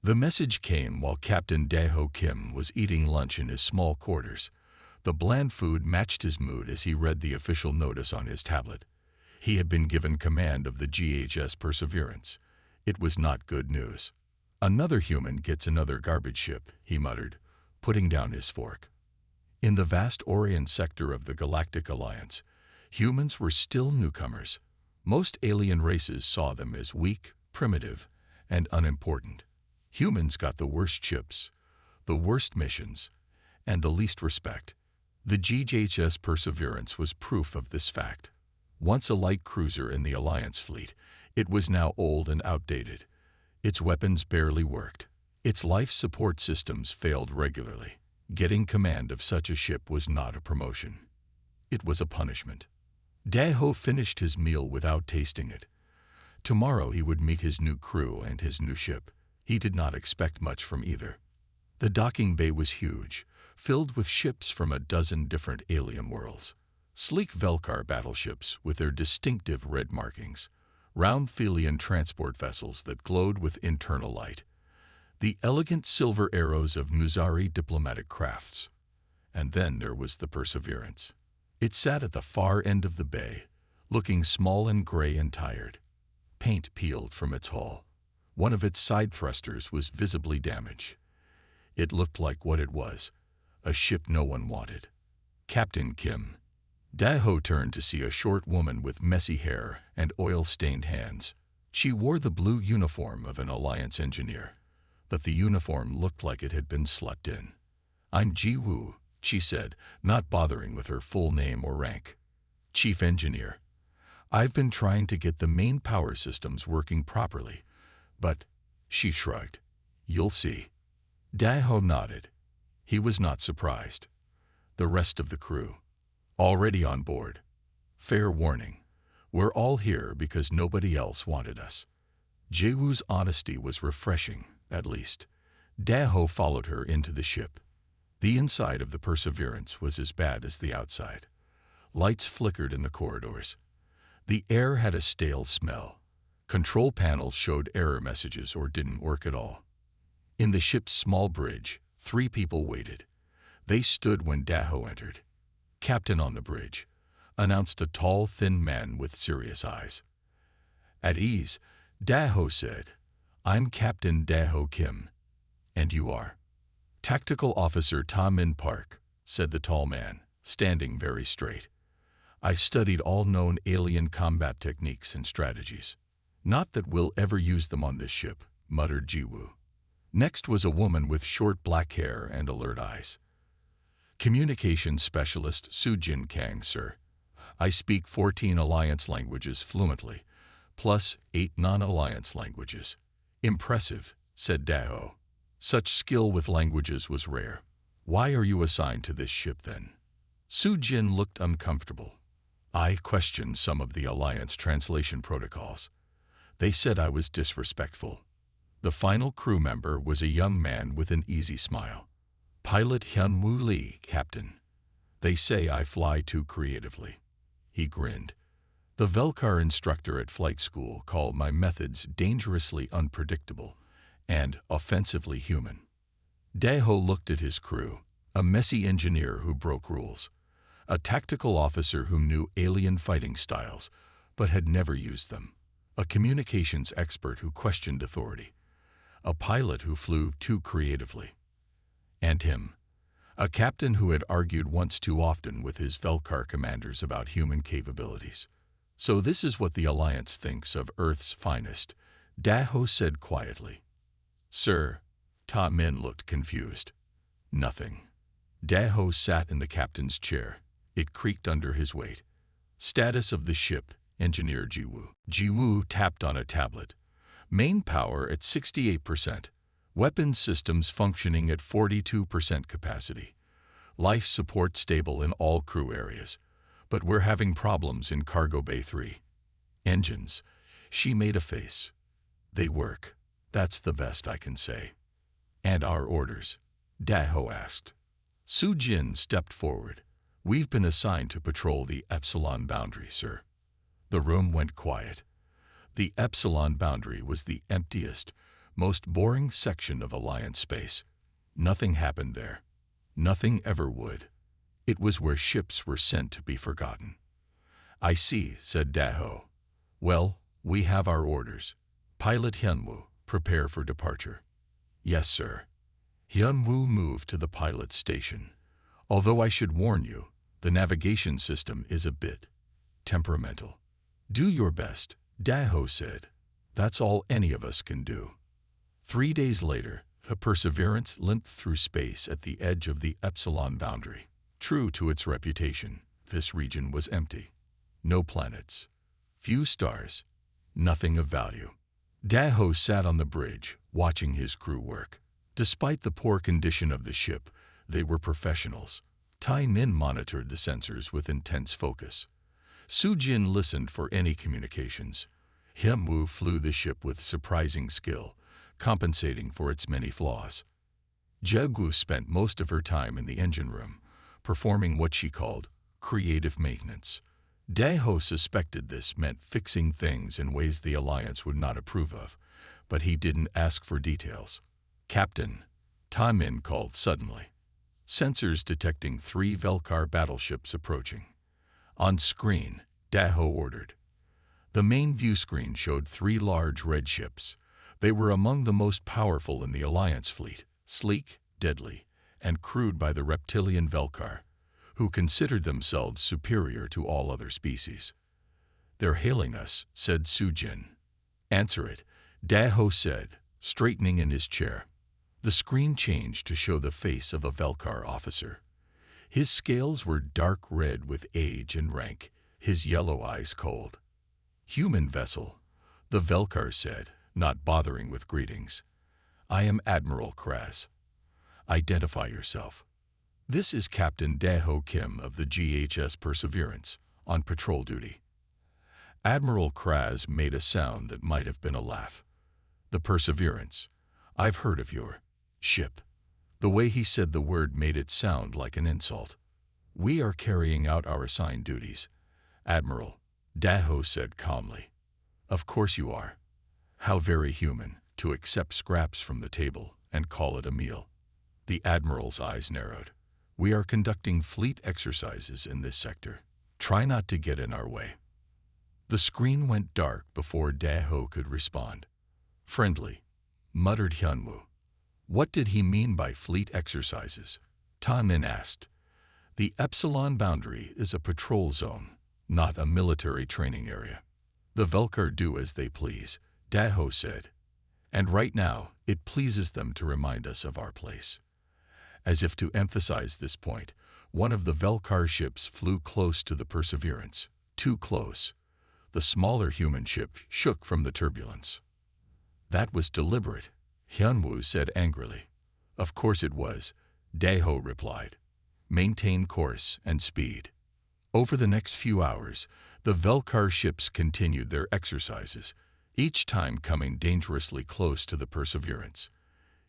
The message came while Captain Daeho Kim was eating lunch in his small quarters. The bland food matched his mood as he read the official notice on his tablet. He had been given command of the GHS Perseverance. It was not good news. Another human gets another garbage ship, he muttered, putting down his fork. In the vast Orient sector of the Galactic Alliance, humans were still newcomers. Most alien races saw them as weak, primitive, and unimportant. Humans got the worst ships, the worst missions, and the least respect. The GHS Perseverance was proof of this fact. Once a light cruiser in the Alliance fleet, it was now old and outdated. Its weapons barely worked. Its life support systems failed regularly. Getting command of such a ship was not a promotion. It was a punishment. Daeho finished his meal without tasting it. Tomorrow he would meet his new crew and his new ship. He did not expect much from either. The docking bay was huge, filled with ships from a dozen different alien worlds. Sleek Velkar battleships with their distinctive red markings, round Thelian transport vessels that glowed with internal light, the elegant silver arrows of Nuzari diplomatic crafts. And then there was the Perseverance. It sat at the far end of the bay, looking small and gray and tired. Paint peeled from its hull. One of its side thrusters was visibly damaged. It looked like what it was, a ship no one wanted. Captain Kim. Daeho turned to see a short woman with messy hair and oil-stained hands. She wore the blue uniform of an Alliance engineer, but the uniform looked like it had been slept in. "I'm Ji Woo," she said, not bothering with her full name or rank. "Chief Engineer. I've been trying to get the main power systems working properly, but," she shrugged, "you'll see." Daeho nodded. He was not surprised. The rest of the crew, already on board. "Fair warning. We're all here because nobody else wanted us." Jiwoo's honesty was refreshing, at least. Daeho followed her into the ship. The inside of the Perseverance was as bad as the outside. Lights flickered in the corridors. The air had a stale smell. Control panels showed error messages or didn't work at all. In the ship's small bridge, 3 people waited. They stood when Daeho entered. "Captain on the bridge," announced a tall, thin man with serious eyes. At ease, Daeho said, "I'm Captain Daeho Kim." "And you are?" "Tactical Officer Ta Min Park," said the tall man, standing very straight. "I studied all known alien combat techniques and strategies. Not that we'll ever use them on this ship," muttered Jiwoo. Next was a woman with short black hair and alert eyes. "Communications Specialist Soo-Jin Kang, sir. I speak 14 Alliance languages fluently, plus 8 non-Alliance languages." "Impressive," said Daeho. Such skill with languages was rare. "Why are you assigned to this ship then?" Soo-Jin looked uncomfortable. "I questioned some of the Alliance translation protocols. They said I was disrespectful." The final crew member was a young man with an easy smile. "Pilot Hyun-Woo Lee, Captain. They say I fly too creatively." He grinned. "The Velkar instructor at flight school called my methods dangerously unpredictable and offensively human." Daeho looked at his crew, a messy engineer who broke rules, a tactical officer who knew alien fighting styles but had never used them, a communications expert who questioned authority, a pilot who flew too creatively. And him, a captain who had argued once too often with his Velkar commanders about human capabilities. "So this is what the Alliance thinks of Earth's finest," Daeho said quietly. "Sir," Ta Min looked confused. "Nothing." Daeho sat in the captain's chair. It creaked under his weight. "Status of the ship, Engineer Jiwoo." Jiwoo tapped on a tablet. "Main power at 68%. Weapons systems functioning at 42% capacity. Life support stable in all crew areas. But we're having problems in Cargo Bay 3. Engines." She made a face. "They work. That's the best I can say." "And our orders?" Daeho asked. Soo-Jin stepped forward. "We've been assigned to patrol the Epsilon boundary, sir." The room went quiet. The Epsilon boundary was the emptiest, most boring section of Alliance space. Nothing happened there. Nothing ever would. It was where ships were sent to be forgotten. I see, said Daho. Well, we have our orders. Pilot Hyunwoo, prepare for departure. Yes, sir. Hyunwoo moved to the pilot's station. Although I should warn you, the navigation system is a bit temperamental. Do your best, Daho said. That's all any of us can do. 3 days later, the Perseverance limped through space at the edge of the Epsilon boundary. True to its reputation, this region was empty. No planets, few stars, nothing of value. Daho sat on the bridge, watching his crew work. Despite the poor condition of the ship, they were professionals. Tai Min monitored the sensors with intense focus. Soo-jin listened for any communications. Hyunwoo flew the ship with surprising skill, compensating for its many flaws. Jae-gu spent most of her time in the engine room, performing what she called creative maintenance. Daho suspected this meant fixing things in ways the Alliance would not approve of, but he didn't ask for details. Captain, Ta Min called suddenly. Sensors detecting 3 Velkar battleships approaching. On screen, Daho ordered. The main view screen showed 3 large red ships. They were among the most powerful in the Alliance fleet, sleek, deadly, and crewed by the reptilian Velkar, who considered themselves superior to all other species. They're hailing us, said Soo-jin. Answer it, Daho said, straightening in his chair. The screen changed to show the face of a Velkar officer. His scales were dark red with age and rank, his yellow eyes cold. Human vessel, the Velkar said, not bothering with greetings. I am Admiral Kraz. Identify yourself. This is Captain Daho Kim of the GHS Perseverance, on patrol duty. Admiral Kraz made a sound that might have been a laugh. The Perseverance. I've heard of your ship. The way he said the word made it sound like an insult. We are carrying out our assigned duties. Admiral, Daho said calmly. Of course you are. How very human to accept scraps from the table and call it a meal. The Admiral's eyes narrowed. We are conducting fleet exercises in this sector. Try not to get in our way. The screen went dark before Daho could respond. Friendly, muttered Hyunwoo. What did he mean by fleet exercises? Ta Min asked. The Epsilon boundary is a patrol zone, not a military training area. The Velkar do as they please, Daho said. And right now, it pleases them to remind us of our place. As if to emphasize this point, one of the Velkar ships flew close to the Perseverance. Too close. The smaller human ship shook from the turbulence. That was deliberate, Hyunwoo said angrily. Of course it was, Daho replied. Maintain course and speed. Over the next few hours, the Velkar ships continued their exercises, each time coming dangerously close to the Perseverance.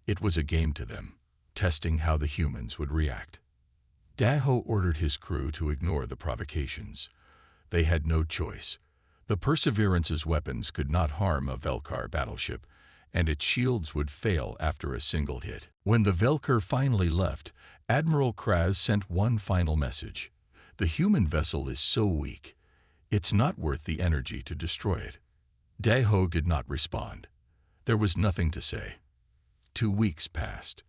It was a game to them, testing how the humans would react. Daho ordered his crew to ignore the provocations. They had no choice. The Perseverance's weapons could not harm a Velkar battleship, and its shields would fail after a single hit. When the Velkar finally left, Admiral Kraz sent one final message. The human vessel is so weak, it's not worth the energy to destroy it. Daho did not respond. There was nothing to say. 2 weeks passed.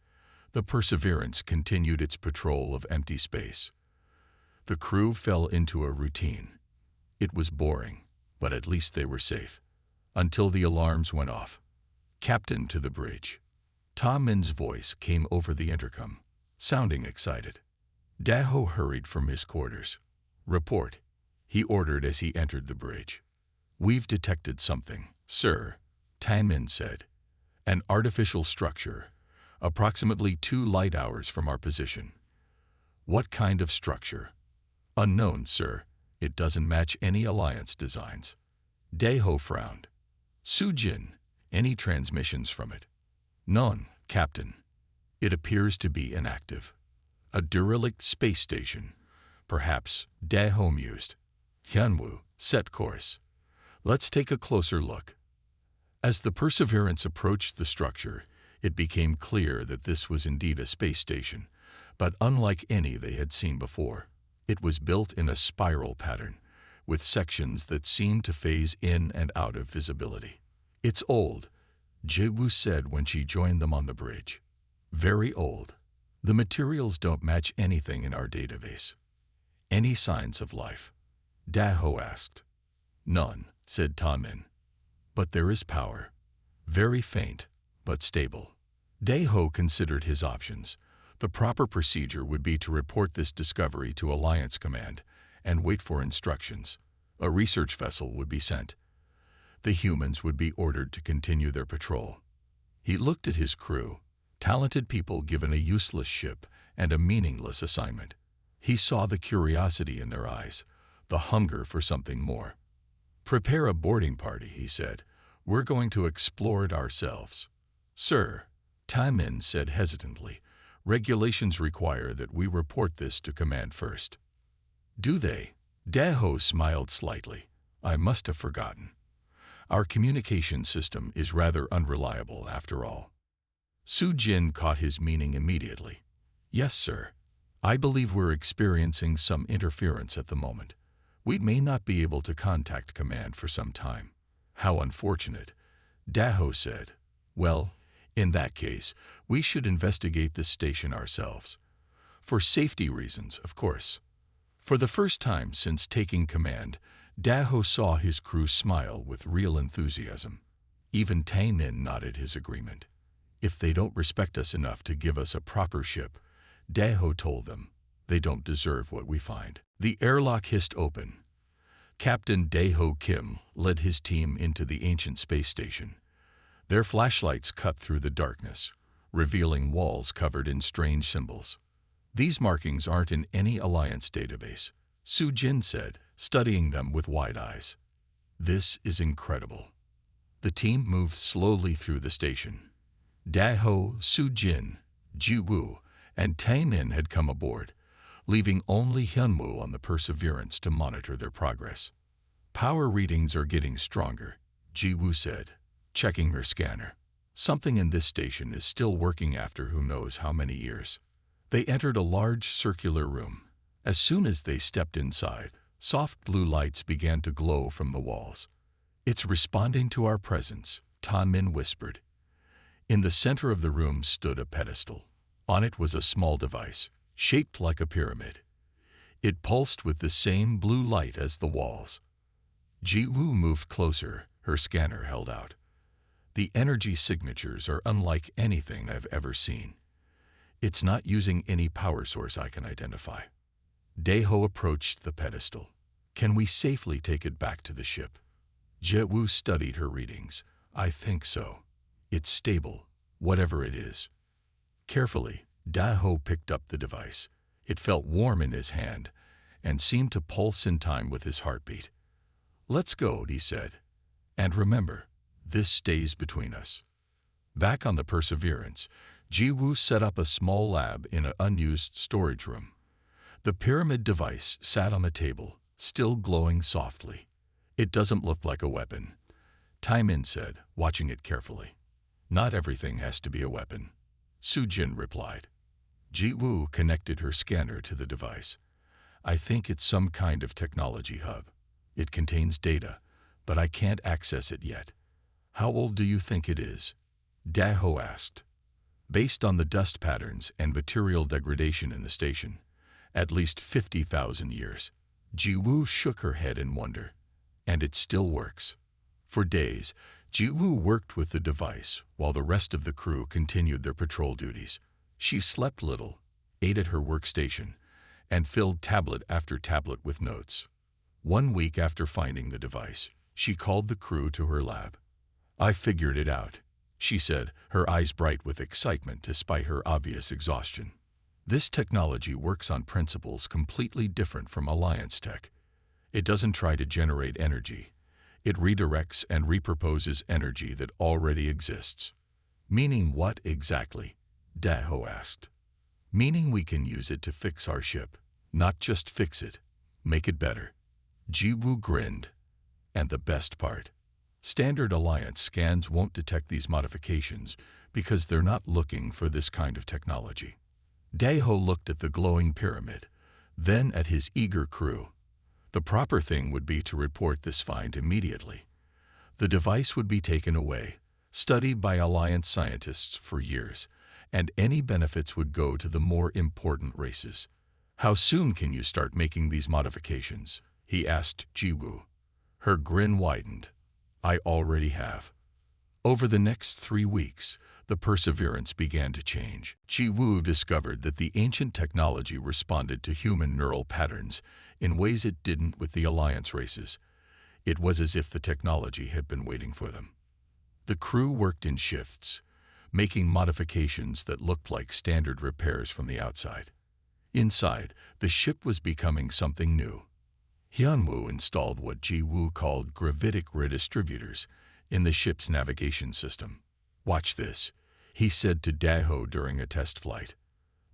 The Perseverance continued its patrol of empty space. The crew fell into a routine. It was boring, but at least they were safe. Until the alarms went off. Captain to the bridge. Ta Min's voice came over the intercom, sounding excited. Daho hurried from his quarters. Report, he ordered as he entered the bridge. We've detected something, sir, Ta Min said. An artificial structure, approximately 2 light hours from our position. What kind of structure? Unknown, sir. It doesn't match any Alliance designs. Daho frowned. Soo-jin, any transmissions from it? None, Captain. It appears to be inactive. A derelict space station. Perhaps, Daho mused. Hyunwoo, set course. Let's take a closer look. As the Perseverance approached the structure, it became clear that this was indeed a space station, but unlike any they had seen before. It was built in a spiral pattern, with sections that seemed to phase in and out of visibility. "It's old," Jiwoo said when she joined them on the bridge. "Very old. The materials don't match anything in our database." "Any signs of life?" Daho asked. "None," said Tamin. "But there is power. Very faint, but stable." Daho considered his options. The proper procedure would be to report this discovery to Alliance Command and wait for instructions. A research vessel would be sent. The humans would be ordered to continue their patrol. He looked at his crew, talented people given a useless ship and a meaningless assignment. He saw the curiosity in their eyes, the hunger for something more. "Prepare a boarding party," he said. "We're going to explore it ourselves." "Sir," Tamin said hesitantly, "regulations require that we report this to command first." "Do they?" Daho smiled slightly. "I must have forgotten. Our communication system is rather unreliable after all." Soo-jin caught his meaning immediately. "Yes, sir. I believe we're experiencing some interference at the moment. We may not be able to contact command for some time." "How unfortunate," Daho said. "Well, in that case, we should investigate this station ourselves. For safety reasons, of course." For the first time since taking command, Daho saw his crew smile with real enthusiasm. Even Tainin nodded his agreement. "If they don't respect us enough to give us a proper ship," Daho told them, "they don't deserve what we find." The airlock hissed open. Captain Daho Kim led his team into the ancient space station. Their flashlights cut through the darkness, revealing walls covered in strange symbols. "These markings aren't in any Alliance database," Soo-jin said, studying them with wide eyes. "This is incredible." The team moved slowly through the station. Daho, Soo-jin, Jiwoo, and Taemin had come aboard, leaving only Hyunwoo on the Perseverance to monitor their progress. "Power readings are getting stronger," Jiwoo said, checking her scanner. "Something in this station is still working after who knows how many years." They entered a large circular room. As soon as they stepped inside, soft blue lights began to glow from the walls. "It's responding to our presence," Tamin whispered. In the center of the room stood a pedestal. On it was a small device, shaped like a pyramid. It pulsed with the same blue light as the walls. Jiwoo moved closer, her scanner held out. "The energy signatures are unlike anything I've ever seen. It's not using any power source I can identify." Daho approached the pedestal. "Can we safely take it back to the ship?" Jiwoo studied her readings. "I think so. It's stable, whatever it is." Carefully, Daho picked up the device. It felt warm in his hand and seemed to pulse in time with his heartbeat. "Let's go," he said. "And remember, this stays between us." Back on the Perseverance, Jiwoo set up a small lab in an unused storage room. The pyramid device sat on a table, still glowing softly. "It doesn't look like a weapon," Taemin said, watching it carefully. "Not everything has to be a weapon," Soo-jin replied. Jiwoo connected her scanner to the device. "I think it's some kind of technology hub. It contains data, but I can't access it yet." "How old do you think it is?" Daho asked. "Based on the dust patterns and material degradation in the station, at least 50,000 years." Jiwoo shook her head in wonder. "And it still works." For days, Jiwoo worked with the device while the rest of the crew continued their patrol duties. She slept little, ate at her workstation, and filled tablet after tablet with notes. 1 week after finding the device, she called the crew to her lab. "I figured it out," she said, her eyes bright with excitement despite her obvious exhaustion. "This technology works on principles completely different from Alliance tech. It doesn't try to generate energy. It redirects and repurposes energy that already exists." "Meaning what exactly?" Daho asked. "Meaning we can use it to fix our ship. Not just fix it, make it better." Jiwoo grinned. "And the best part, Standard Alliance scans won't detect these modifications because they're not looking for this kind of technology. Daeho looked at the glowing pyramid, then at his eager crew. The proper thing would be to report this find immediately. The device would be taken away, studied by Alliance scientists for years, and any benefits would go to the more important races. "How soon can you start making these modifications?" he asked Jiwoo. Her grin widened. "I already have." Over the next 3 weeks, the Perseverance began to change. Jiwoo discovered that the ancient technology responded to human neural patterns in ways it didn't with the Alliance races. It was as if the technology had been waiting for them. The crew worked in shifts, making modifications that looked like standard repairs from the outside. Inside, the ship was becoming something new. Hyunwoo installed what Jiwoo called gravitic redistributors in the ship's navigation system. "Watch this," he said to Daeho during a test flight.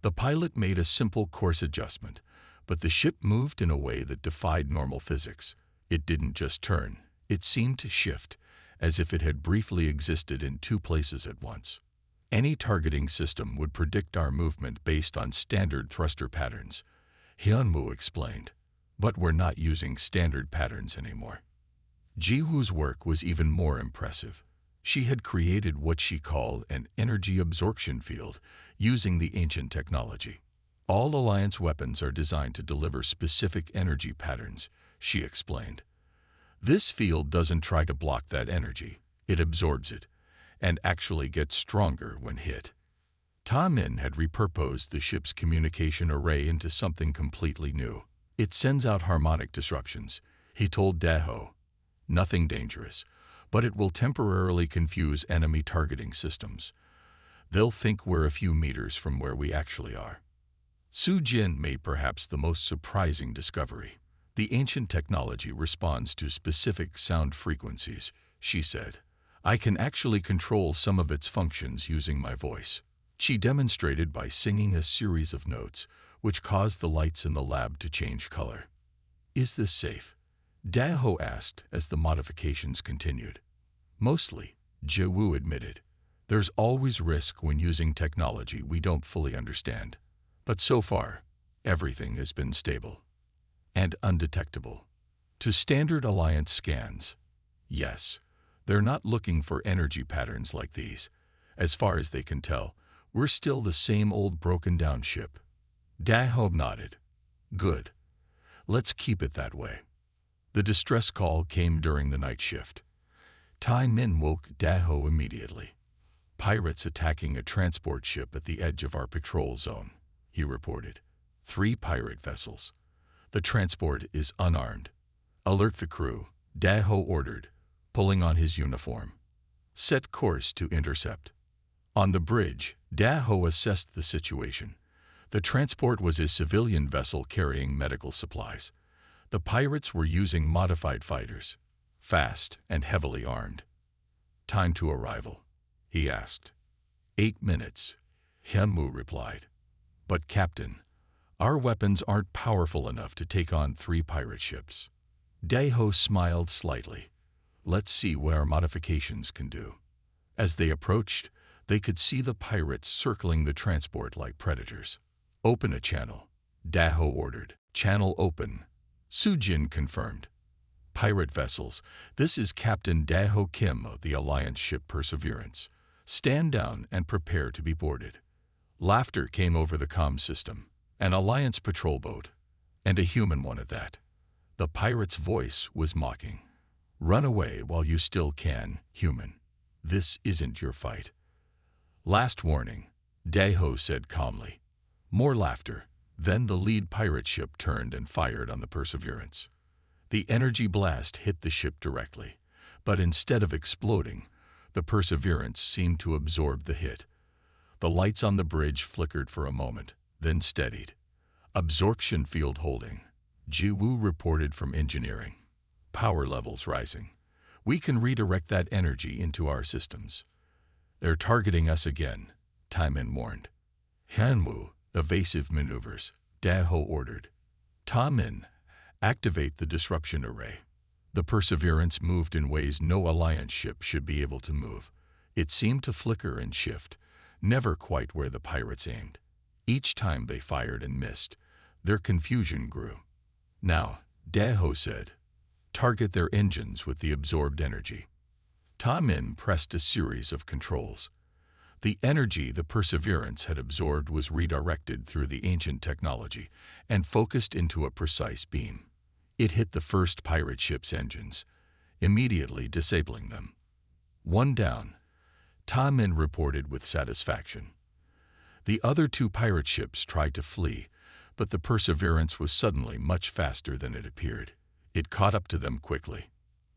The pilot made a simple course adjustment, but the ship moved in a way that defied normal physics. It didn't just turn, it seemed to shift, as if it had briefly existed in 2 places at once. "Any targeting system would predict our movement based on standard thruster patterns," Hyunwoo explained. "But we're not using standard patterns anymore." Jiwoo's work was even more impressive. She had created what she called an energy absorption field using the ancient technology. "All Alliance weapons are designed to deliver specific energy patterns," she explained. "This field doesn't try to block that energy, it absorbs it, and actually gets stronger when hit." Ta Min had repurposed the ship's communication array into something completely new. "It sends out harmonic disruptions," he told Daeho. "Nothing dangerous, but it will temporarily confuse enemy targeting systems. They'll think we're a few meters from where we actually are." Soo-jin made perhaps the most surprising discovery. "The ancient technology responds to specific sound frequencies," she said. "I can actually control some of its functions using my voice." She demonstrated by singing a series of notes, which caused the lights in the lab to change color. "Is this safe?" Daeho asked as the modifications continued. "Mostly," Jiwoo admitted. "There's always risk when using technology we don't fully understand. But so far, everything has been stable and undetectable. To standard Alliance scans, yes, they're not looking for energy patterns like these. As far as they can tell, we're still the same old broken-down ship." Daeho nodded. "Good. Let's keep it that way." The distress call came during the night shift. Tai Min woke Daeho immediately. "Pirates attacking a transport ship at the edge of our patrol zone," he reported. 3 pirate vessels. The transport is unarmed. "Alert the crew," Daeho ordered, pulling on his uniform. "Set course to intercept." On the bridge, Daeho assessed the situation. The transport was a civilian vessel carrying medical supplies. The pirates were using modified fighters, fast and heavily armed. "Time to arrival?" he asked. 8 minutes, Hyunwoo replied. "But Captain, our weapons aren't powerful enough to take on 3 pirate ships." Daeho smiled slightly. "Let's see what our modifications can do." As they approached, they could see the pirates circling the transport like predators. "Open a channel," Daeho ordered. "Channel open," Soo-jin confirmed. "Pirate vessels, this is Captain Daeho Kim of the Alliance ship Perseverance. Stand down and prepare to be boarded." Laughter came over the comm system. An Alliance patrol boat, and a human one at that. The pirate's voice was mocking. "Run away while you still can, human. This isn't your fight." "Last warning," Daeho said calmly. More laughter. Then the lead pirate ship turned and fired on the Perseverance. The energy blast hit the ship directly, but instead of exploding, the Perseverance seemed to absorb the hit. The lights on the bridge flickered for a moment, then steadied. "Absorption field holding," Jiwoo reported from engineering. "Power levels rising. We can redirect that energy into our systems." "They're targeting us again," Tai Min warned. "Hyunwoo, evasive maneuvers," Daeho ordered. "Ta Min, activate the disruption array." The Perseverance moved in ways no Alliance ship should be able to move. It seemed to flicker and shift, never quite where the pirates aimed. Each time they fired and missed, their confusion grew. "Now," Daho said, "target their engines with the absorbed energy." Ta-Min pressed a series of controls. The energy the Perseverance had absorbed was redirected through the ancient technology and focused into a precise beam. It hit the first pirate ship's engines, immediately disabling them. "One down," Ta-Min reported with satisfaction. The other two pirate ships tried to flee, but the Perseverance was suddenly much faster than it appeared. It caught up to them quickly.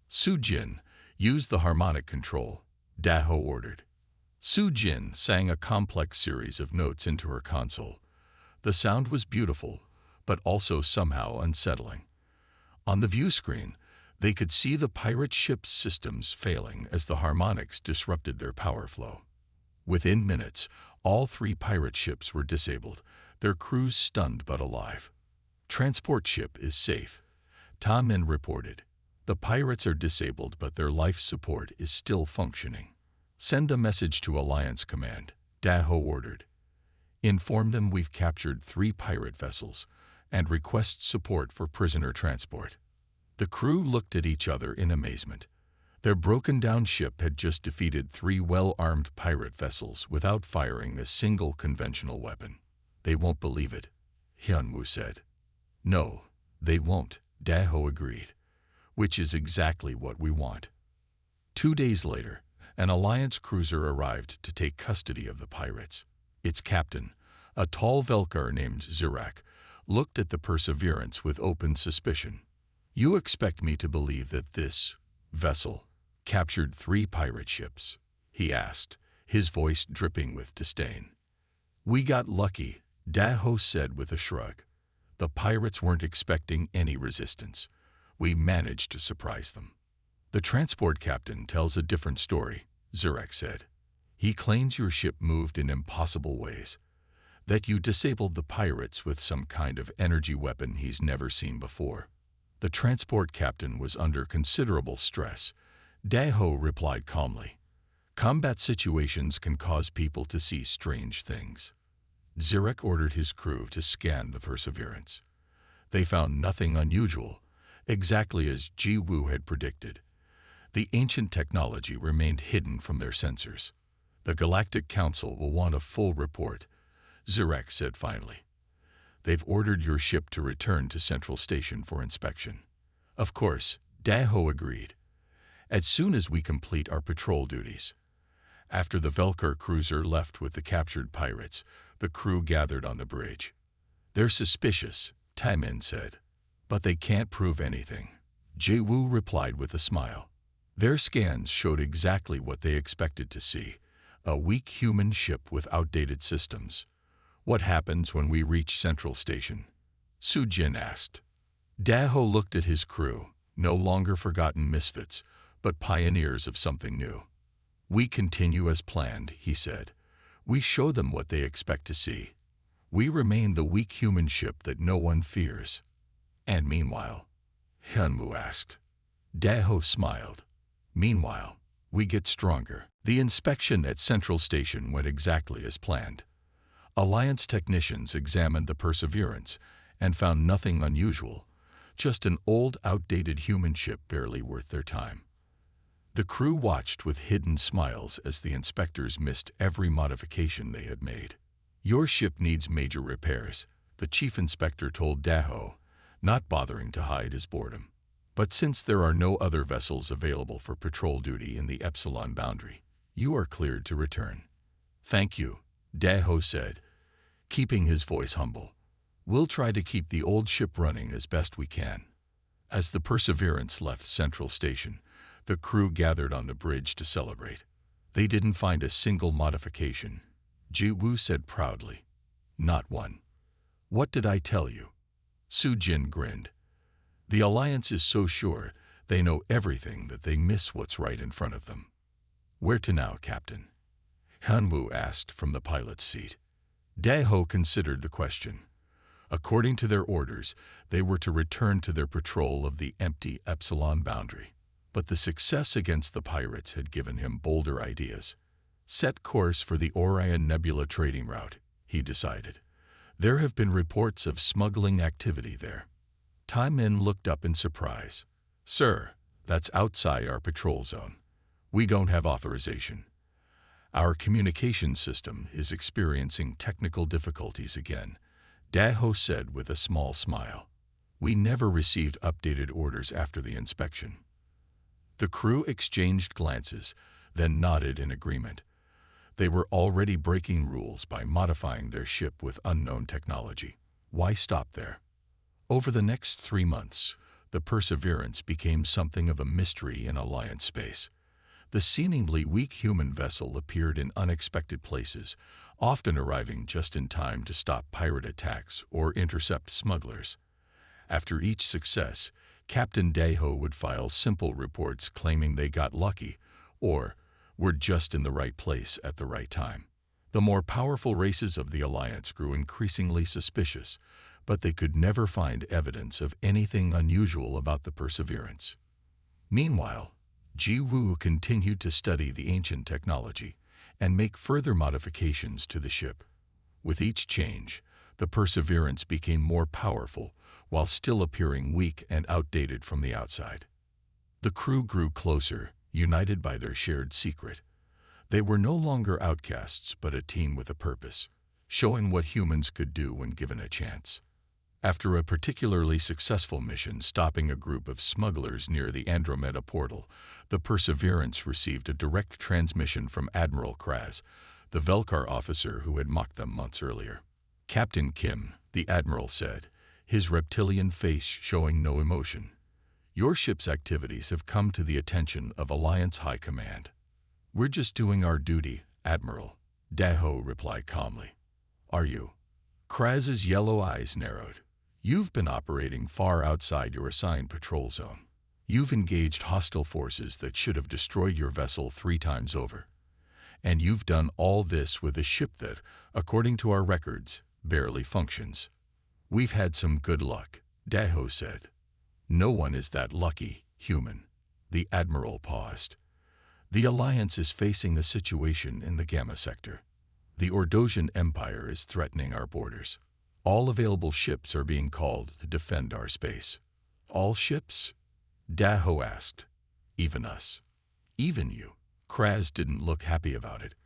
"Su-Jin, use the harmonic control," Daho ordered. Su-Jin sang a complex series of notes into her console. The sound was beautiful, but also somehow unsettling. On the view screen, they could see the pirate ship's systems failing as the harmonics disrupted their power flow. Within minutes, all three pirate ships were disabled, their crews stunned but alive. "Transport ship is safe," Ta-Min reported. "The pirates are disabled, but their life support is still functioning." "Send a message to Alliance Command," Daho ordered. "Inform them we've captured 3 pirate vessels and request support for prisoner transport." The crew looked at each other in amazement. Their broken-down ship had just defeated 3 well-armed pirate vessels without firing a single conventional weapon. "They won't believe it," Hyunwoo said. "No, they won't," Daho agreed. "Which is exactly what we want." 2 days later, an Alliance cruiser arrived to take custody of the pirates. Its captain, a tall Velkar named Zurak, looked at the Perseverance with open suspicion. "You expect me to believe that this vessel captured 3 pirate ships?" he asked, his voice dripping with disdain. "We got lucky," Daho said with a shrug. "The pirates weren't expecting any resistance. We managed to surprise them." "The transport captain tells a different story," Zurak said. "He claims your ship moved in impossible ways, that you disabled the pirates with some kind of energy weapon he's never seen before." The transport captain was under considerable stress. Daho replied calmly, "Combat situations can cause people to see strange things." Zurak ordered his crew to scan the Perseverance. They found nothing unusual, exactly as Ji-Woo had predicted. The ancient technology remained hidden from their sensors. "The Galactic Council will want a full report," Zurak said finally. "They've ordered your ship to return to Central Station for inspection." "Of course," Daho agreed. "As soon as we complete our patrol duties." After the Velkar cruiser left with the captured pirates, the crew gathered on the bridge. "They're suspicious," Ta-Min said. "But they can't prove anything," Ji-Woo replied with a smile. Their scans showed exactly what they expected to see, a weak human ship with outdated systems. "What happens when we reach Central Station?" Su-Jin asked. Daho looked at his crew, no longer forgotten misfits, but pioneers of something new. "We continue as planned," he said. "We show them what they expect to see. We remain the weak human ship that no one fears." "And meanwhile?" Hyunwoo asked. Daho smiled. "Meanwhile, we get stronger." The inspection at Central Station went exactly as planned. Alliance technicians examined the Perseverance and found nothing unusual, just an old, outdated human ship barely worth their time. The crew watched with hidden smiles as the inspectors missed every modification they had made. "Your ship needs major repairs," the chief inspector told Daho, not bothering to hide his boredom. "But since there are no other vessels available for patrol duty in the Epsilon boundary, you are cleared to return." "Thank you," Daho said, keeping his voice humble. "We'll try to keep the old ship running as best we can." As the Perseverance left Central Station, the crew gathered on the bridge to celebrate. They didn't find a single modification, Ji-Woo said proudly. "Not one." "What did I tell you?" Su-Jin grinned. "The Alliance is so sure they know everything that they miss what's right in front of them." "Where to now, Captain?" Hyunwoo asked from the pilot's seat. Daho considered the question. According to their orders, they were to return to their patrol of the empty Epsilon boundary. But the success against the pirates had given him bolder ideas. Set course for the Orion Nebula trading route, he decided. There have been reports of smuggling activity there. Timon looked up in surprise. Sir, that's outside our patrol zone. We don't have authorization. Our communication system is experiencing technical difficulties again, Daho said with a small smile. We never received updated orders after the inspection. The crew exchanged glances, then nodded in agreement. They were already breaking rules by modifying their ship with unknown technology. Why stop there? Over the next 3 months, the Perseverance became something of a mystery in Alliance space. The seemingly weak human vessel appeared in unexpected places, often arriving just in time to stop pirate attacks or intercept smugglers. After each success, Captain Daho would file simple reports claiming they got lucky or were just in the right place at the right time. The more powerful races of the Alliance grew increasingly suspicious, but they could never find evidence of anything unusual about the Perseverance. Meanwhile, Ji Woo continued to study the ancient technology and make further modifications to the ship. With each change, the Perseverance became more powerful while still appearing weak and outdated from the outside. The crew grew closer, united by their shared secret. They were no longer outcasts but a team with a purpose, showing what humans could do when given a chance. After a particularly successful mission stopping a group of smugglers near the Andromeda portal, the Perseverance received a direct transmission from Admiral Kraz, the Velkar officer who had mocked them months earlier. Captain Kim, the Admiral said, his reptilian face showing no emotion. Your ship's activities have come to the attention of Alliance High Command. We're just doing our duty, Admiral, Daho replied calmly. Are you? Kraz's yellow eyes narrowed. You've been operating far outside your assigned patrol zone. You've engaged hostile forces that should have destroyed your vessel 3 times over. And you've done all this with a ship that, according to our records, barely functions. We've had some good luck, Daho said. No one is that lucky, human. The Admiral paused. The Alliance is facing a situation in the Gamma sector. The Ordosian Empire is threatening our borders. All available ships are being called to defend our space. All ships? Daho asked. Even us. Even you. Kraz didn't look happy about it.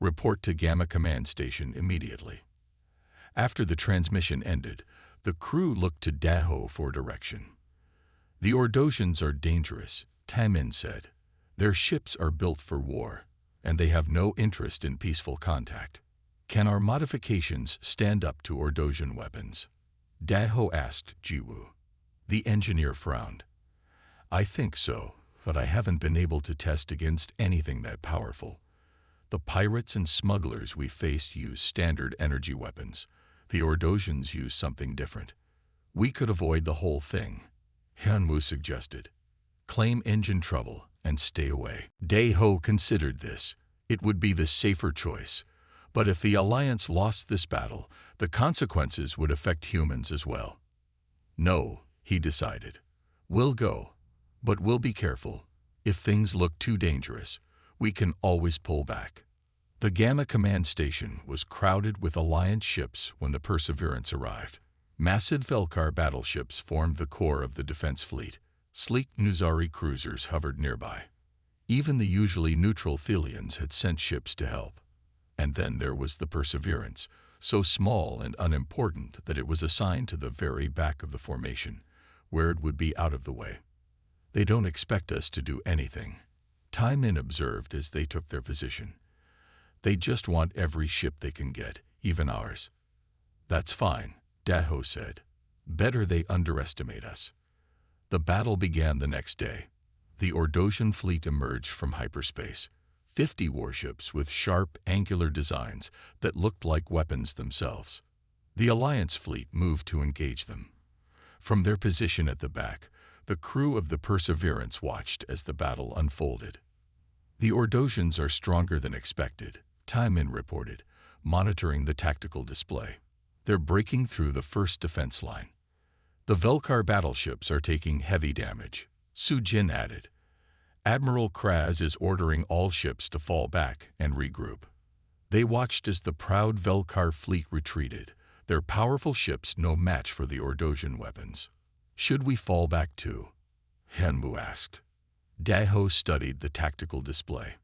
Report to Gamma Command Station immediately. After the transmission ended, the crew looked to Daho for direction. The Ordosians are dangerous, Tamin said. Their ships are built for war, and they have no interest in peaceful contact. Can our modifications stand up to Ordosian weapons? Daho asked Jiwoo. The engineer frowned. I think so, but I haven't been able to test against anything that powerful. The pirates and smugglers we faced use standard energy weapons. The Ordosians use something different. We could avoid the whole thing, Hyunwoo suggested. Claim engine trouble and stay away. Daho considered this. It would be the safer choice. But if the Alliance lost this battle, the consequences would affect humans as well. No, he decided. We'll go, but we'll be careful. If things look too dangerous, we can always pull back. The Gamma Command Station was crowded with Alliance ships when the Perseverance arrived. Massive Velkar battleships formed the core of the defense fleet. Sleek Nuzari cruisers hovered nearby. Even the usually neutral Thelians had sent ships to help. And then there was the Perseverance, so small and unimportant that it was assigned to the very back of the formation, where it would be out of the way. They don't expect us to do anything, Taimin observed as they took their position. They just want every ship they can get, even ours. That's fine, Daho said. Better they underestimate us. The battle began the next day. The Ordosian fleet emerged from hyperspace. 50 warships with sharp, angular designs that looked like weapons themselves. The Alliance fleet moved to engage them. From their position at the back, the crew of the Perseverance watched as the battle unfolded. The Ordosians are stronger than expected, Taimin reported, monitoring the tactical display. They're breaking through the first defense line. The Velkar battleships are taking heavy damage, Su Jin added. Admiral Kraz is ordering all ships to fall back and regroup. They watched as the proud Velkar fleet retreated, their powerful ships no match for the Ordosian weapons. Should we fall back too? Henmu asked. Daho studied the tactical display.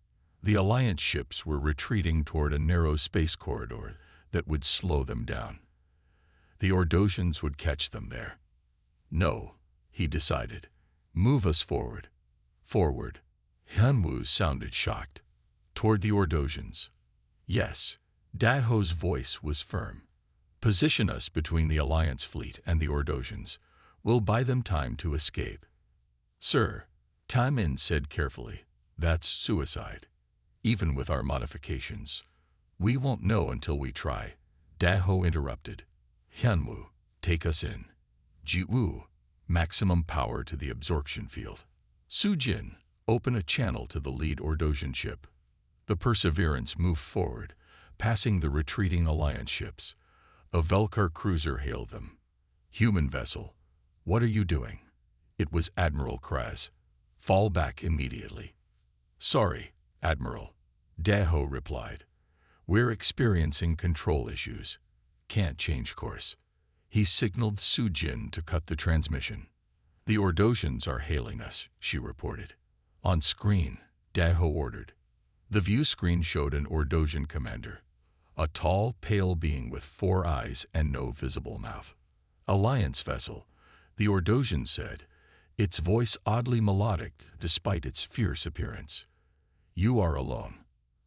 The Alliance ships were retreating toward a narrow space corridor that would slow them down. The Ordosians would catch them there. No, he decided. Move us forward. Forward. Henmu sounded shocked. Toward the Ordosians. Yes, Daho's voice was firm. Position us between the Alliance fleet and the Ordosians. We'll buy them time to escape. Sir, Taimin said carefully, that's suicide. Even with our modifications. We won't know until we try. Daho interrupted. Henmu, take us in. Jiwu, maximum power to the absorption field. Su Jin, open a channel to the lead Ordosian ship. The Perseverance moved forward, passing the retreating Alliance ships. A Velkar cruiser hailed them. Human vessel, what are you doing? It was Admiral Kraz. Fall back immediately. Sorry, Admiral. Daho replied. We're experiencing control issues. Can't change course. He signaled Su Jin to cut the transmission. The Ordosians are hailing us, she reported. On screen, Daho ordered. The view screen showed an Ordosian commander. A tall, pale being with 4 eyes and no visible mouth. Alliance vessel, the Ordosian said, its voice oddly melodic despite its fierce appearance. You are alone.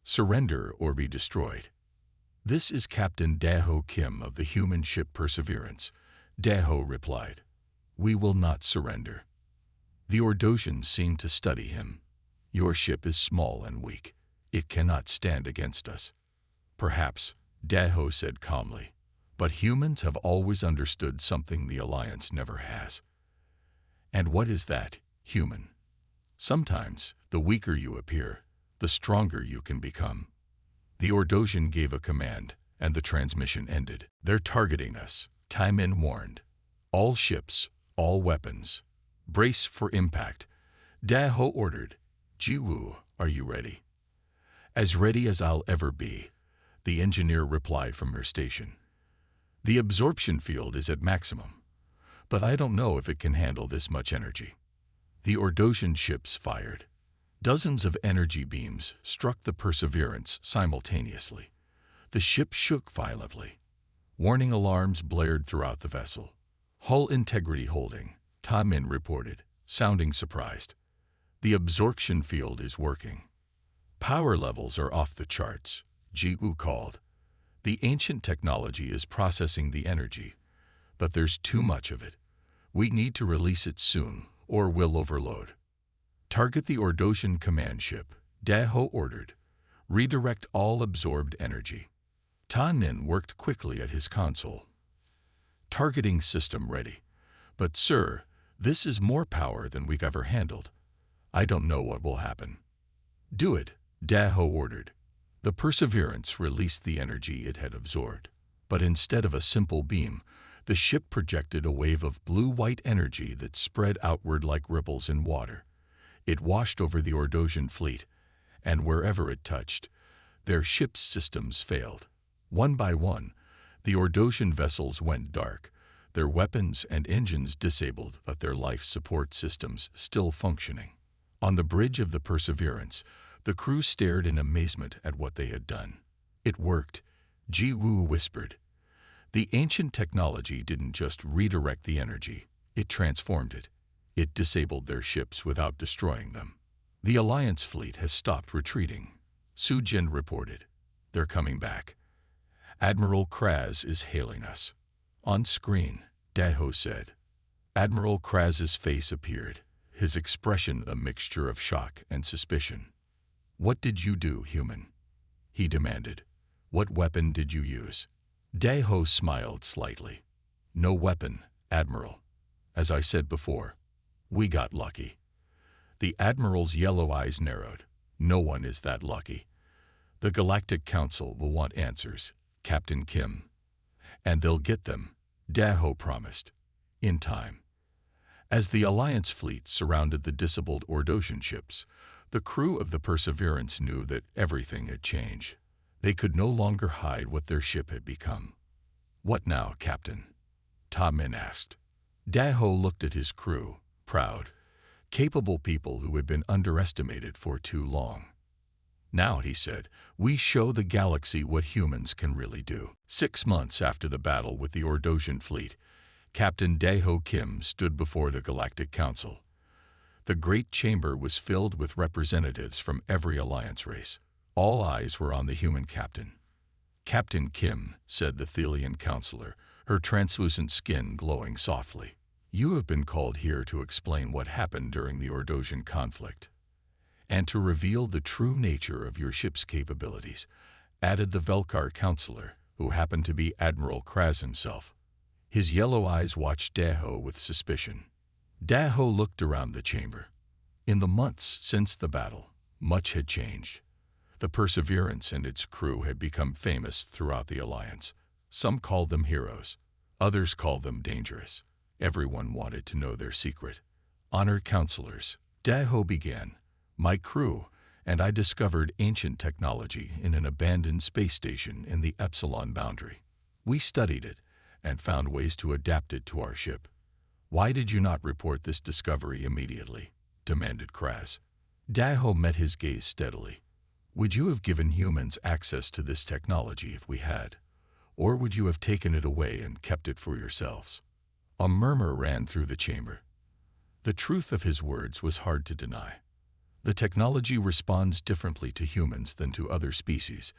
Surrender or be destroyed. This is Captain Daho Kim of the human ship Perseverance. Daho replied. We will not surrender. The Ordosians seemed to study him. Your ship is small and weak. It cannot stand against us. Perhaps, Daho said calmly, but humans have always understood something the Alliance never has. And what is that, human? Sometimes, the weaker you appear, the stronger you can become. The Ordosian gave a command, and the transmission ended. They're targeting us, Taimin warned. All ships, all weapons. Brace for impact. Daho ordered. Jiwu, are you ready? As ready as I'll ever be, the engineer replied from her station. The absorption field is at maximum, but I don't know if it can handle this much energy. The Ordosian ships fired. Dozens of energy beams struck the Perseverance simultaneously. The ship shook violently. Warning alarms blared throughout the vessel. Hull integrity holding, Taimin reported, sounding surprised. The absorption field is working. Power levels are off the charts, Jiwu called. The ancient technology is processing the energy, but there's too much of it. We need to release it soon, or we'll overload. Target the Ordosian command ship, Daho ordered. Redirect all absorbed energy. Taimin worked quickly at his console. Targeting system ready. But sir, this is more power than we've ever handled. I don't know what will happen. Do it, Daho ordered. The Perseverance released the energy it had absorbed. But instead of a simple beam, the ship projected a wave of blue-white energy that spread outward like ripples in water. It washed over the Ordosian fleet, and wherever it touched, their ship's systems failed. One by one, the Ordosian vessels went dark, their weapons and engines disabled, but their life support systems still functioning. On the bridge of the Perseverance, the crew stared in amazement at what they had done. It worked, Jiwu whispered. The ancient technology didn't just redirect the energy, it transformed it. It disabled their ships without destroying them. The Alliance fleet has stopped retreating, Su Jin reported. They're coming back. Admiral Kraz is hailing us. On screen, Daho said. Admiral Kraz's face appeared, his expression a mixture of shock and suspicion. What did you do, human? He demanded. What weapon did you use? Daho smiled slightly. No weapon, Admiral. As I said before, we got lucky. The Admiral's yellow eyes narrowed. No one is that lucky. The Galactic Council will want answers, Captain Kim. And they'll get them, Daho promised, in time. As the Alliance fleet surrounded the disabled Ordosian ships, the crew of the Perseverance knew that everything had changed. They could no longer hide what their ship had become. "What now, Captain?" Tommen asked. Daho looked at his crew, proud, capable people who had been underestimated for too long. "Now," he said, "we show the galaxy what humans can really do." 6 months after the battle with the Ordosian fleet, Captain Daho Kim stood before the Galactic Council. The great chamber was filled with representatives from every Alliance race. All eyes were on the human captain. "Captain Kim," said the Thelian counselor, her translucent skin glowing softly, "you have been called here to explain what happened during the Ordosian conflict, and to reveal the true nature of your ship's capabilities," added the Velkar counselor, who happened to be Admiral Kraz himself. His yellow eyes watched Daho with suspicion. Daho looked around the chamber. In the months since the battle, much had changed. The Perseverance and its crew had become famous throughout the Alliance. Some called them heroes. Others called them dangerous. Everyone wanted to know their secret. "Honored counselors," Daho began, "my crew and I discovered ancient technology in an abandoned space station in the Epsilon boundary. We studied it and found ways to adapt it to our ship." "Why did you not report this discovery immediately?" demanded Kraz. Daho met his gaze steadily. "Would you have given humans access to this technology if we had? Or would you have taken it away and kept it for yourselves?" A murmur ran through the chamber. The truth of his words was hard to deny. "The technology responds differently to humans than to other species,"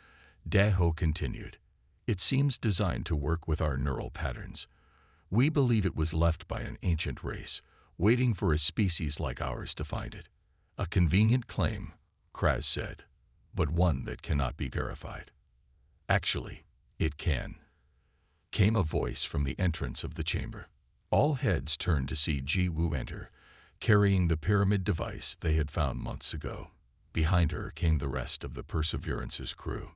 Daho continued. "It seems designed to work with our neural patterns. We believe it was left by an ancient race, waiting for a species like ours to find it." "A convenient claim," Kraz said, "but one that cannot be verified." "Actually, it can," came a voice from the entrance of the chamber. All heads turned to see Ji Wu enter, carrying the pyramid device they had found months ago. Behind her came the rest of the Perseverance's crew.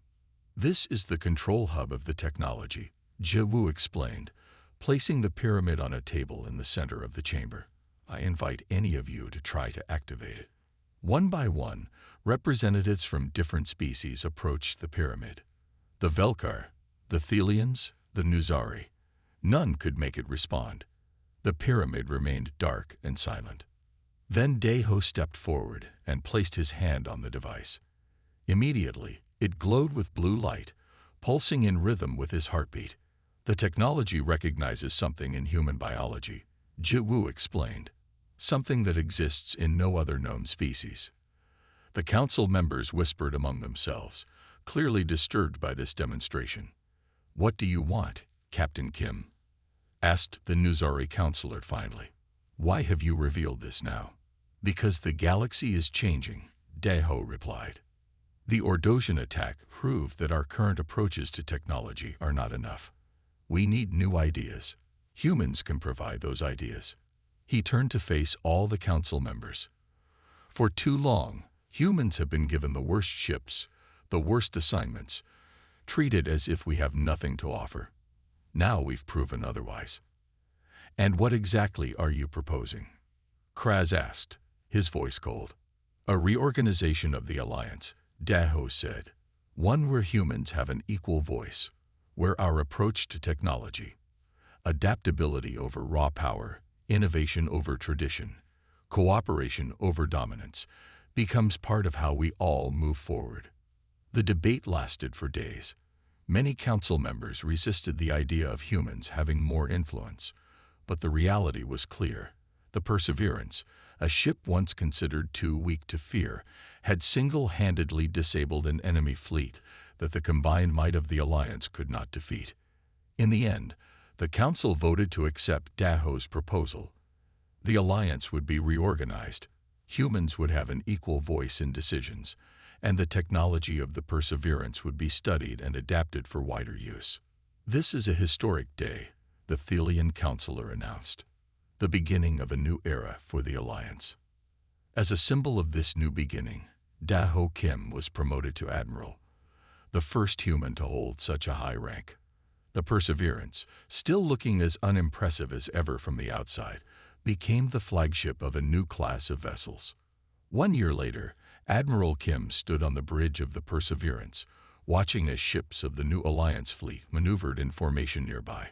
"This is the control hub of the technology," Ji Wu explained, placing the pyramid on a table in the center of the chamber. "I invite any of you to try to activate it." One by one, representatives from different species approached the pyramid. The Velkar, the Thelians, the Nuzari. None could make it respond. The pyramid remained dark and silent. Then Daho stepped forward and placed his hand on the device. Immediately, it glowed with blue light, pulsing in rhythm with his heartbeat. "The technology recognizes something in human biology," Ji Wu explained, "something that exists in no other known species." The council members whispered among themselves, clearly disturbed by this demonstration. "What do you want, Captain Kim?" asked the Nuzari counselor finally. "Why have you revealed this now?" "Because the galaxy is changing," Daho replied. "The Ordosian attack proved that our current approaches to technology are not enough. We need new ideas. Humans can provide those ideas." He turned to face all the council members. "For too long, humans have been given the worst ships, the worst assignments, treated as if we have nothing to offer. Now we've proven otherwise." "And what exactly are you proposing?" Kraz asked, his voice cold. "A reorganization of the Alliance," Daho said. "One where humans have an equal voice, where our approach to technology, adaptability over raw power, innovation over tradition, cooperation over dominance, becomes part of how we all move forward." The debate lasted for days. Many council members resisted the idea of humans having more influence, but the reality was clear. The Perseverance, a ship once considered too weak to fear, had single-handedly disabled an enemy fleet that the combined might of the Alliance could not defeat. In the end, the Council voted to accept Daho's proposal. The Alliance would be reorganized, humans would have an equal voice in decisions, and the technology of the Perseverance would be studied and adapted for wider use. "This is a historic day," the Thelian counselor announced. "The beginning of a new era for the Alliance." As a symbol of this new beginning, Daho Kim was promoted to Admiral, the first human to hold such a high rank. The Perseverance, still looking as unimpressive as ever from the outside, became the flagship of a new class of vessels. 1 year later, Admiral Kim stood on the bridge of the Perseverance, watching as ships of the new Alliance fleet maneuvered in formation nearby.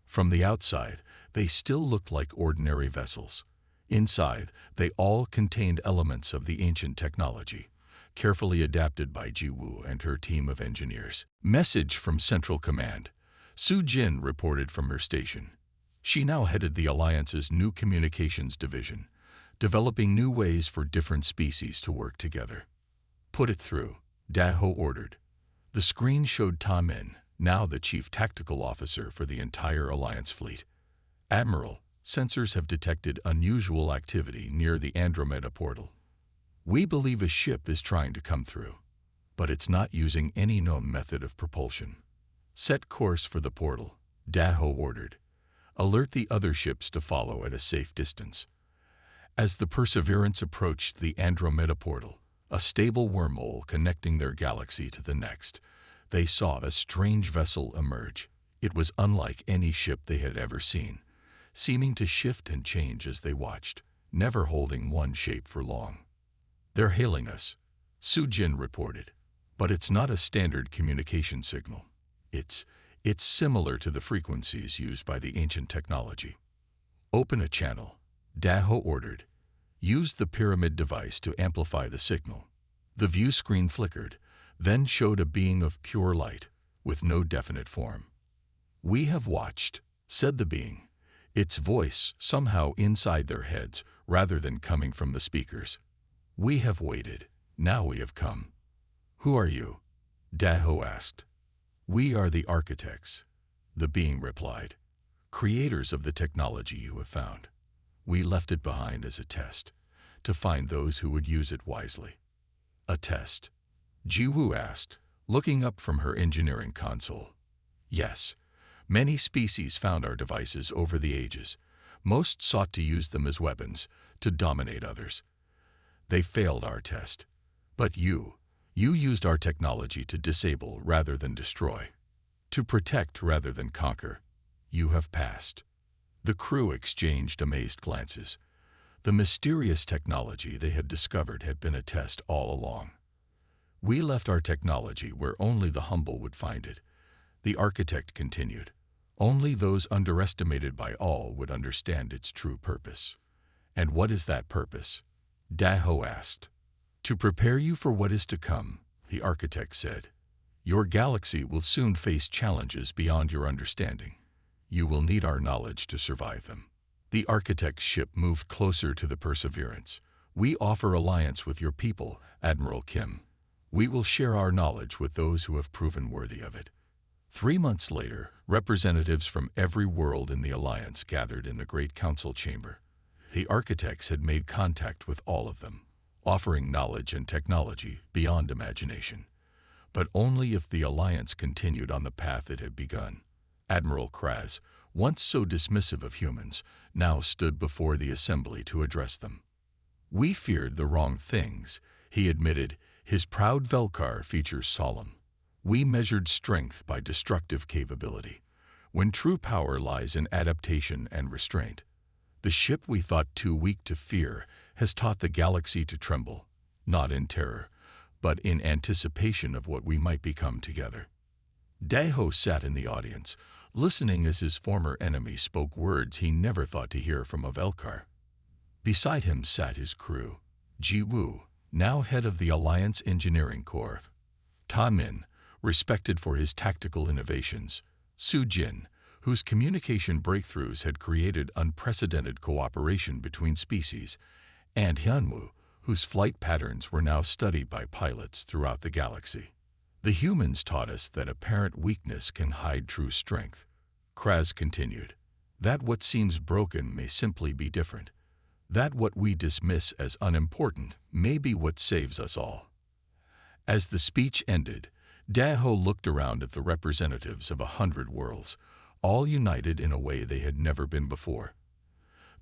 From the outside, they still looked like ordinary vessels. Inside, they all contained elements of the ancient technology, carefully adapted by Ji Woo and her team of engineers. Message from Central Command. Su Jin reported from her station. She now headed the Alliance's new communications division, developing new ways for different species to work together. Put it through, Daho ordered. The screen showed Ta Min, now the chief tactical officer for the entire Alliance fleet. Admiral, sensors have detected unusual activity near the Andromeda portal. We believe a ship is trying to come through, but it's not using any known method of propulsion. Set course for the portal, Daho ordered. Alert the other ships to follow at a safe distance. As the Perseverance approached the Andromeda portal, a stable wormhole connecting their galaxy to the next, they saw a strange vessel emerge. It was unlike any ship they had ever seen, seeming to shift and change as they watched, never holding one shape for long. They're hailing us, Su Jin reported. But it's not a standard communication signal. It's similar to the frequencies used by the ancient technology. Open a channel, Daho ordered. Use the pyramid device to amplify the signal. The view screen flickered, then showed a being of pure light, with no definite form. We have watched, said the being, its voice somehow inside their heads rather than coming from the speakers. We have waited, now we have come. Who are you? Daho asked. We are the architects, the being replied, creators of the technology you have found. We left it behind as a test, to find those who would use it wisely. A test? Ji Woo asked, looking up from her engineering console. Yes, many species found our devices over the ages. Most sought to use them as weapons, to dominate others. They failed our test. But you used our technology to disable rather than destroy, to protect rather than conquer. You have passed. The crew exchanged amazed glances. The mysterious technology they had discovered had been a test all along. We left our technology where only the humble would find it, the architect continued. Only those underestimated by all would understand its true purpose. And what is that purpose? Daho asked. To prepare you for what is to come, the architect said. Your galaxy will soon face challenges beyond your understanding. You will need our knowledge to survive them. The architect's ship moved closer to the Perseverance. We offer alliance with your people, Admiral Kim. We will share our knowledge with those who have proven worthy of it. 3 months later, representatives from every world in the Alliance gathered in the Great Council chamber. The architects had made contact with all of them, offering knowledge and technology beyond imagination. But only if the Alliance continued on the path it had begun. Admiral Kraz, once so dismissive of humans, now stood before the assembly to address them. We feared the wrong things, he admitted, his proud Velkar features solemn. We measured strength by destructive capability, when true power lies in adaptation and restraint. The ship we thought too weak to fear has taught the galaxy to tremble, not in terror, but in anticipation of what we might become together. Daho sat in the audience, listening as his former enemy spoke words he never thought to hear from a Velkar. Beside him sat his crew, Ji Woo, now head of the Alliance Engineering Corps, Ta Min, respected for his tactical innovations, Su Jin, whose communication breakthroughs had created unprecedented cooperation between species, and Hyunwoo, whose flight patterns were now studied by pilots throughout the galaxy. The humans taught us that apparent weakness can hide true strength. Kraz continued, that what seems broken may simply be different. That what we dismiss as unimportant may be what saves us all. As the speech ended, Daho looked around at the representatives of 100 worlds, all united in a way they had never been before.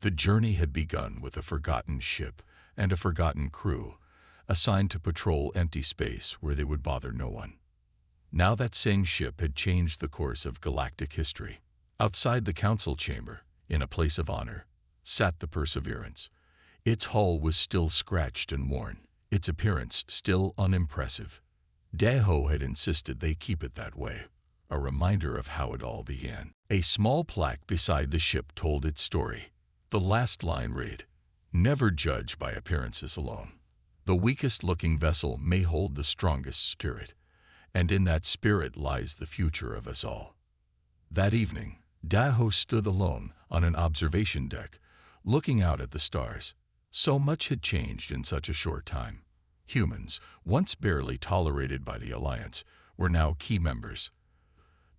The journey had begun with a forgotten ship and a forgotten crew, assigned to patrol empty space where they would bother no one. Now that same ship had changed the course of galactic history. Outside the council chamber, in a place of honor, sat the Perseverance. Its hull was still scratched and worn, its appearance still unimpressive. Daho had insisted they keep it that way, a reminder of how it all began. A small plaque beside the ship told its story. The last line read, "Never judge by appearances alone. The weakest-looking vessel may hold the strongest spirit, and in that spirit lies the future of us all." That evening, Daho stood alone on an observation deck, looking out at the stars. So much had changed in such a short time. Humans, once barely tolerated by the Alliance, were now key members.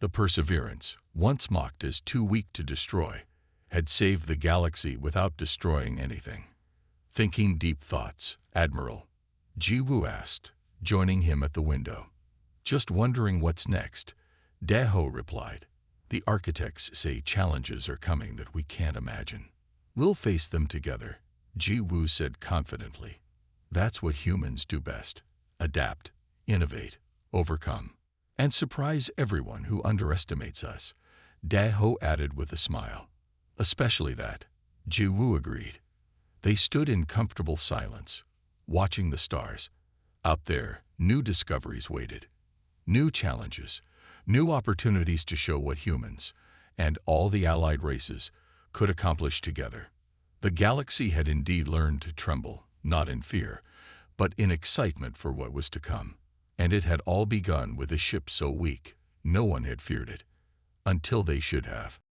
The Perseverance, once mocked as too weak to destroy, had saved the galaxy without destroying anything. Thinking deep thoughts, Admiral Jiwoo asked, joining him at the window. "Just wondering what's next," Daho replied. "The architects say challenges are coming that we can't imagine. We'll face them together," Jiwoo said confidently. "That's what humans do best: adapt, innovate, overcome, and surprise everyone who underestimates us," Daho added with a smile. "Especially that," Jiwoo agreed. They stood in comfortable silence, watching the stars. Out there, new discoveries waited. New challenges, new opportunities to show what humans, and all the allied races, could accomplish together. The galaxy had indeed learned to tremble, not in fear, but in excitement for what was to come. And it had all begun with a ship so weak, no one had feared it, until they should have.